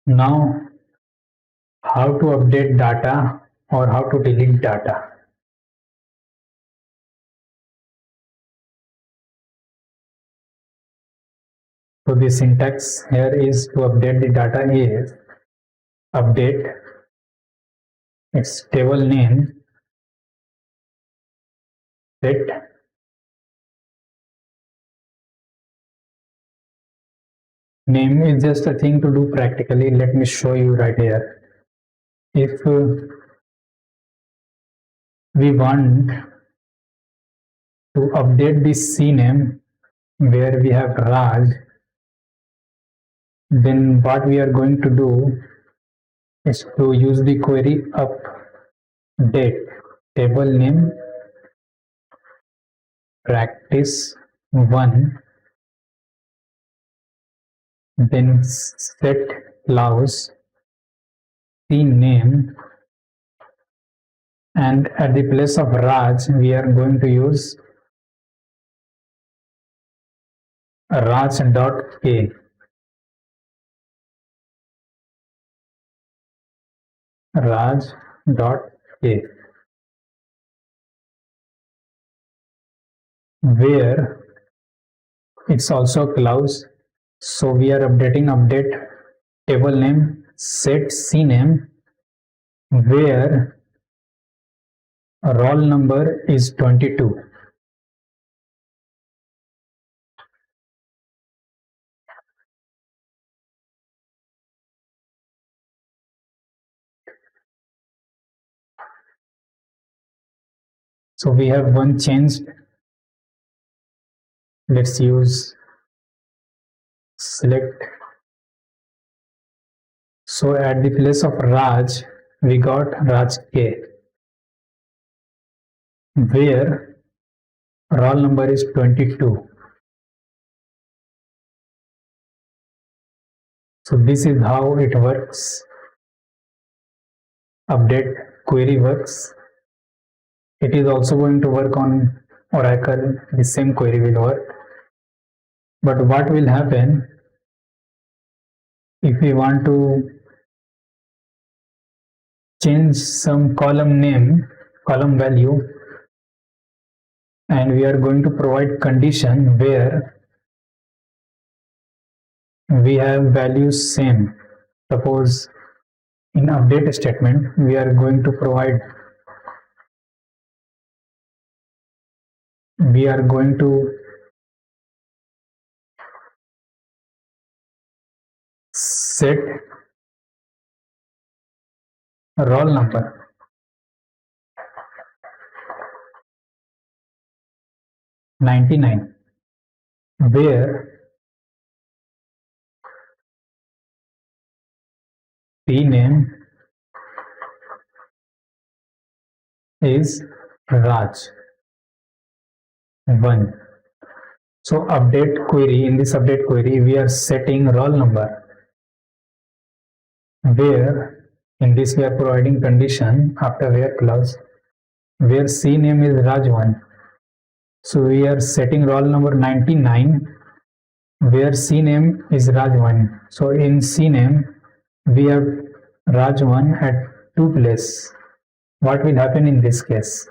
Now, how to update data or how to delete data. So the syntax here is to update the data is update its table name set name is just a thing to do practically. Let me show you right here. If we want to update the CNAME where we have Raj, then what we are going to do is to use the query update table name practice 1, then set clause CNAME, and at the place of Raj we are going to use Raj.k. Raj.k, where it's also clause. So we are update table name set CNAME where roll number is 22. So we have one changed. Let's use select. So at the place of Raj we got Raj K, where roll number is 22. So this is how it works. Update query works. It is also going to work on Oracle. The same query will work. But what will happen if we want to change some column name, column value, and we are going to provide condition where we have values same. Suppose in update statement we are going to provide, we are going to set roll number (99), where CNAME is Raj 1. So update query, in this update query we are setting roll number, where in this we are providing condition after where clause where CNAME is Raj 1. So we are setting roll number 99 where CNAME is Raj 1. So in CNAME we have Raj 1 at 2 place. What will happen in this case?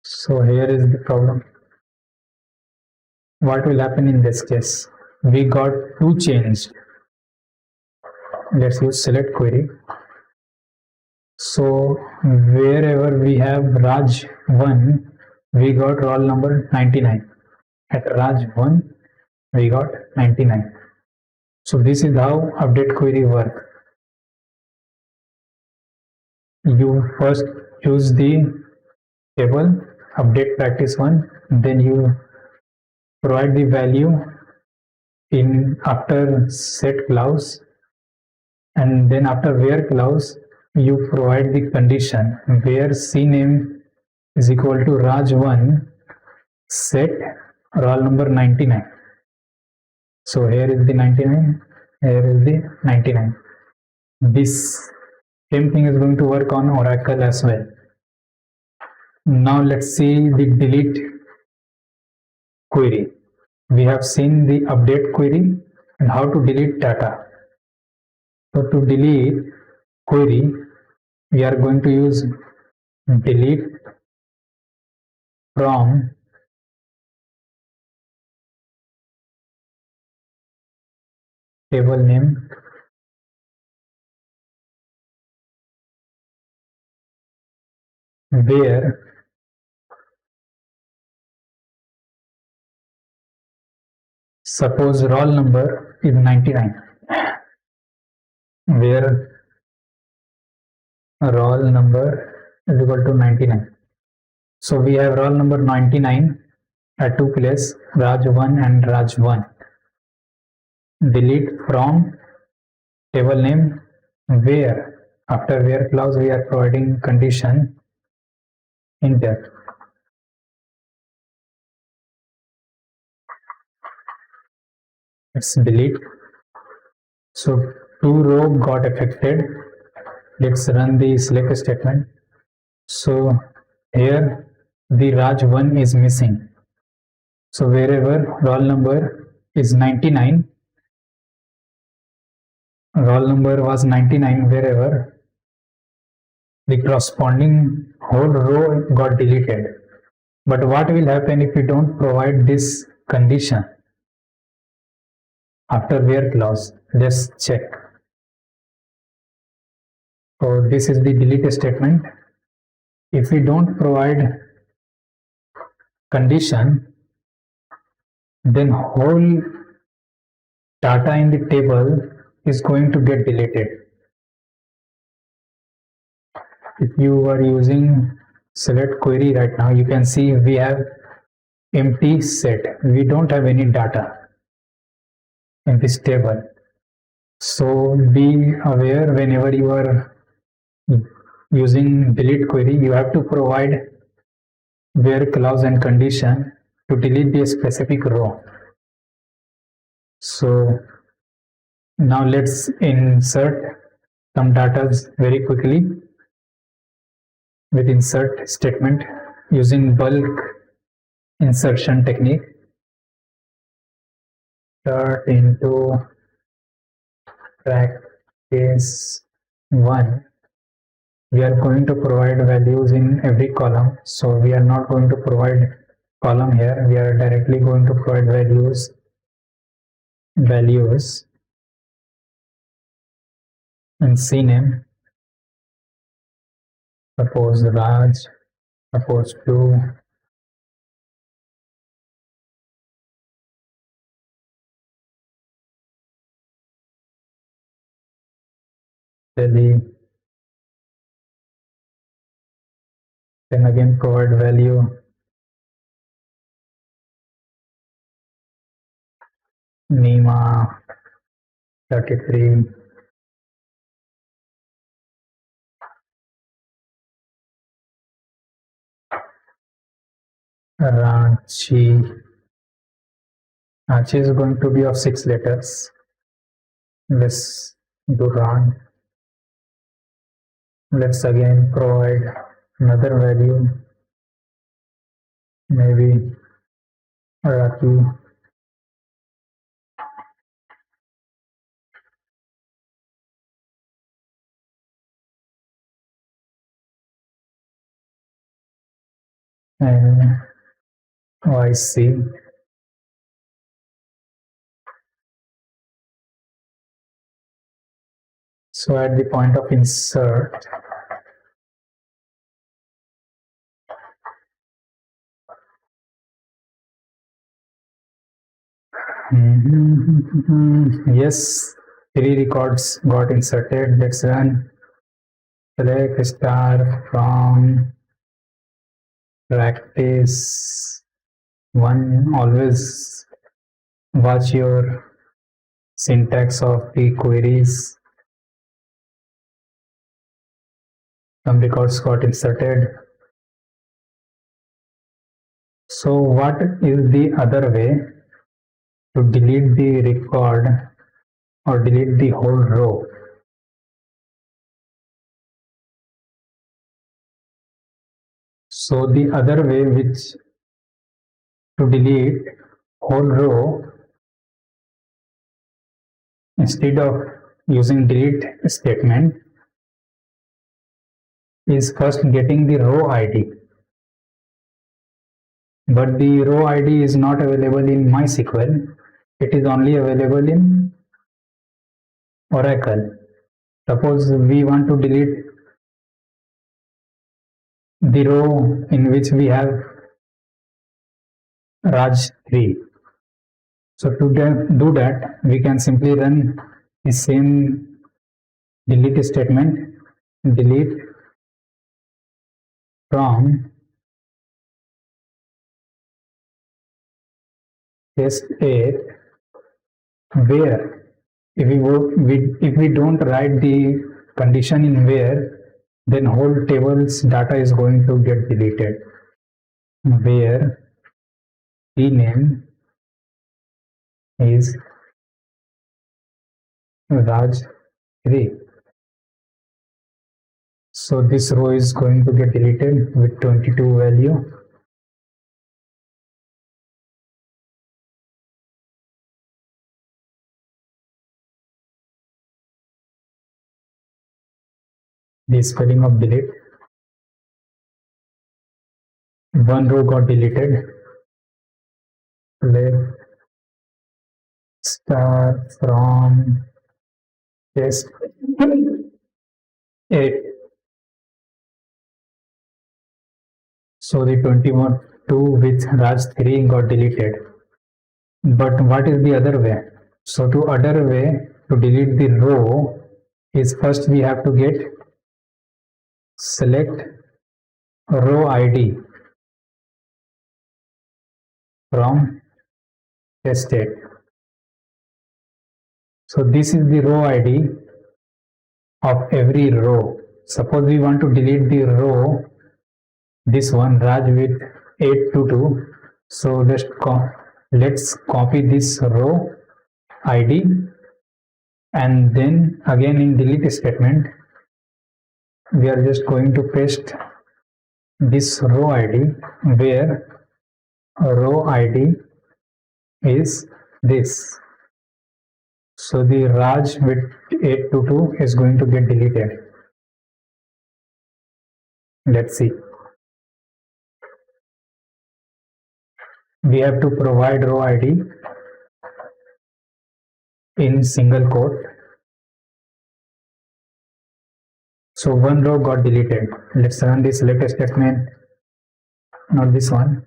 So here is the problem. What will happen in this case? We got 2 changed. Let's use select query. So wherever we have Raj 1, we got roll number 99. At Raj 1, we got 99. So this is how update query work. You first choose the table update practice 1, then you provide the value in after set clause, and then after where clause you provide the condition where CNAME is equal to Raj 1 set roll number 99. So here is the 99, here is the 99. This same thing is going to work on Oracle as well. Now let's see the delete query. We have seen the update query and how to delete data. So to delete query, we are going to use delete from table name where suppose roll number is 99, where roll number is equal to 99. So we have roll number 99 at two places, Raj1 and Raj1. Delete from table name where, after where clause we are providing condition enter. Let's delete. So two row got affected. Let's run the select statement. So here the Raj1 is missing. So wherever roll number is 99, roll number was 99, wherever the corresponding whole row got deleted. But what will happen if we don't provide this condition after where clause? Let's check. So this is the delete statement. If we don't provide condition, then whole data in the table is going to get deleted. If you are using select query right now, you can see we have empty set. We don't have any data in this table. So be aware whenever you are using delete query, you have to provide where clause and condition to delete the specific row. So now let's insert some data very quickly with insert statement using bulk insertion technique. Start into practice 1. We are going to provide values in every column, so we are not going to provide column here. We are directly going to provide values and CNAME. Suppose Raj, suppose 2, Delhi. Then again provide value Nima 33, Ranchi. Ranchi is going to be of 6 letters. Let's do Ran. Let's again provide another value, maybe Raki. And YC. So at the point of insert, yes, 3 records got inserted. Let's run select star from practice 1. Always watch your syntax of the queries. Some records got inserted. So what is the other way to delete the record or delete the whole row? So the other way which to delete whole row, instead of using delete statement, is first getting the row ID. But the row ID is not available in MySQL. It is only available in Oracle. Suppose we want to delete the row in which we have Raj 3. So to do that, we can simply run the same delete statement, delete from test 8, where if we don't write the condition in where, then whole table's data is going to get deleted. Where the name is Raj 3. So this row is going to get deleted with 22 value. The spelling of delete. One row got deleted. Let's start from test 8. So the 22 with Raj 3 got deleted. But what is the other way? So to other way to delete the row is first we have to get select row ID from test 8. So this is the row ID of every row. Suppose we want to delete the row, this one Raj with 822. So let's copy this row ID, and then again in delete statement we are just going to paste this row ID, where row ID is this. So the Raj with 822 is going to get deleted. Let's see. We have to provide row ID in single quote. So one row got deleted. Let's run this select statement, not this one.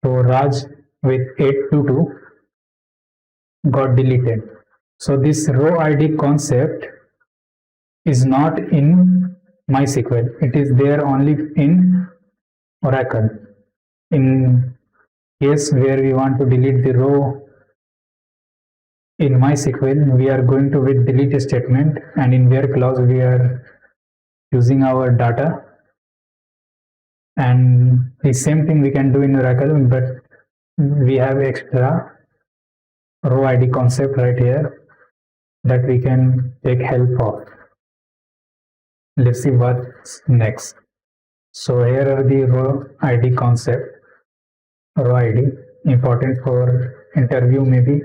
So Raj with 822 got deleted. So this row ID concept is not in MySQL. It is there only in Oracle. In case where we want to delete the row in MySQL, we are going to with delete statement, and in where clause we are using our data. And the same thing we can do in Oracle, but we have extra row ID concept right here that we can take help of. Let's see what's next. So here are the row ID concept. Row ID important for interview maybe.